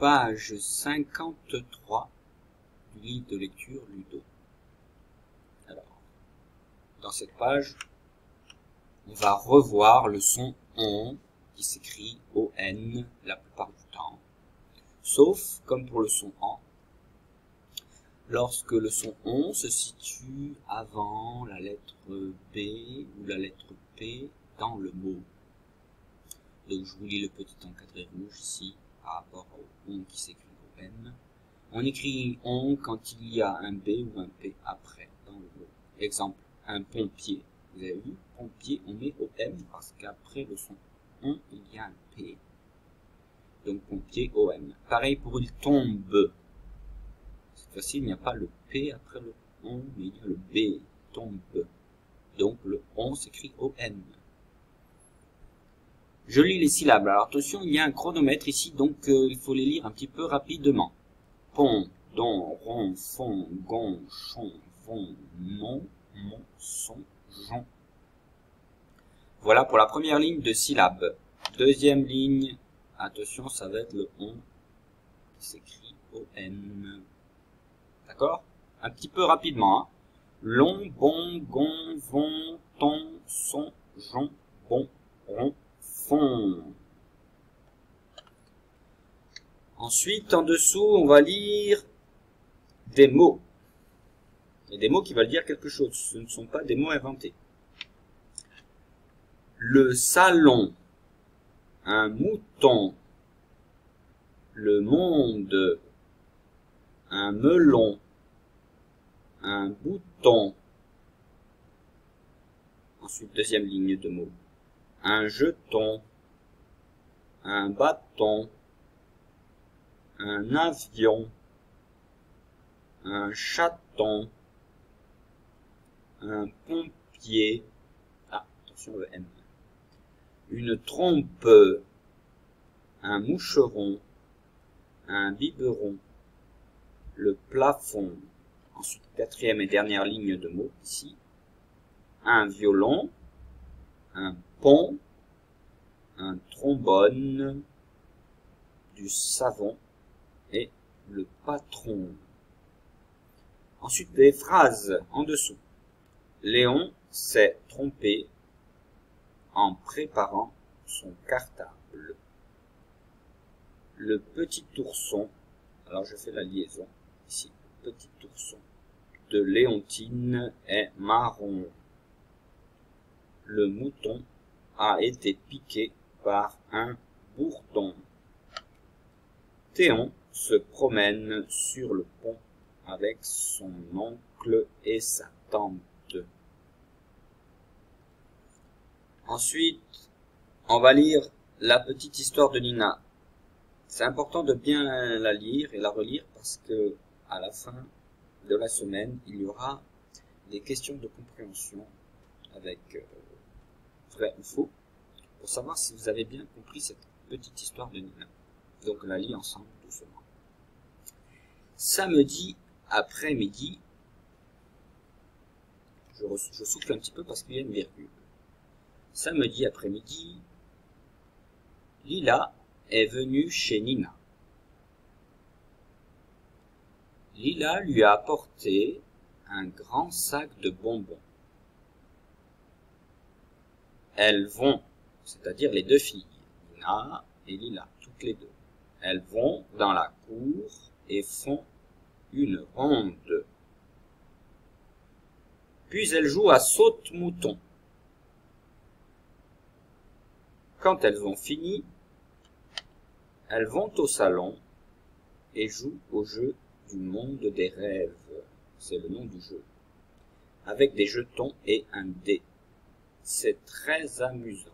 page 53 du livre de lecture Ludo. Alors, dans cette page, on va revoir le son ON qui s'écrit ON la plupart du temps, sauf comme pour le son AN, lorsque le son ON se situe avant la lettre B ou la lettre P dans le mot. Donc je vous lis le petit encadré rouge ici par rapport au ON qui s'écrit ON. On écrit ON quand il y a un B ou un P après dans le mot. Exemple, un pompier. Vous avez vu, pompier, on met OM parce qu'après le son ON, il y a un P. Donc pompier, OM. Pareil pour il tombe. Cette fois-ci, il n'y a pas le P après le ON, mais il y a le B, tombe. Donc le ON s'écrit ON. Je lis les syllabes. Alors attention, il y a un chronomètre ici, donc il faut les lire un petit peu rapidement. Pont, don, rond, fond, gon, chon, von, non, mon, son, jon. Voilà pour la première ligne de syllabes. Deuxième ligne, attention, ça va être le on qui s'écrit O-N. D'accord? Un petit peu rapidement. Hein. Long, bon, gon, von, ton, son, jon, bon, rond, fond. Ensuite, en dessous, on va lire des mots. Et des mots qui veulent dire quelque chose. Ce ne sont pas des mots inventés. Le salon, un mouton, le monde, un melon, un bouton. Ensuite, deuxième ligne de mots. Un jeton, un bâton, un avion, un chaton, un pompier, attention le M, une trompe, un moucheron, un biberon, le plafond. Ensuite, quatrième et dernière ligne de mots ici, un violon, un pont, un trombone, du savon et le patron. Ensuite, des phrases en dessous. Léon s'est trompé en préparant son cartable. Le petit ourson, alors je fais la liaison ici, le petit ourson de Léontine est marron. Le mouton a été piqué par un bourdon. Théon se promène sur le pont avec son oncle et sa tante. Ensuite, on va lire la petite histoire de Nina. C'est important de bien la lire et la relire parce que à la fin de la semaine, il y aura des questions de compréhension avec vrai ou faux pour savoir si vous avez bien compris cette petite histoire de Nina. Donc on la lit ensemble doucement. Samedi après-midi, je souffle un petit peu parce qu'il y a une virgule. Samedi après-midi, Lila est venue chez Nina. Lila lui a apporté un grand sac de bonbons. Elles vont, c'est-à-dire les deux filles, Nina et Lila, toutes les deux. Elles vont dans la cour et font une ronde. Puis elles jouent à saute-mouton. Quand elles ont fini, elles vont au salon et jouent au jeu du monde des rêves. C'est le nom du jeu. Avec des jetons et un dé. C'est très amusant.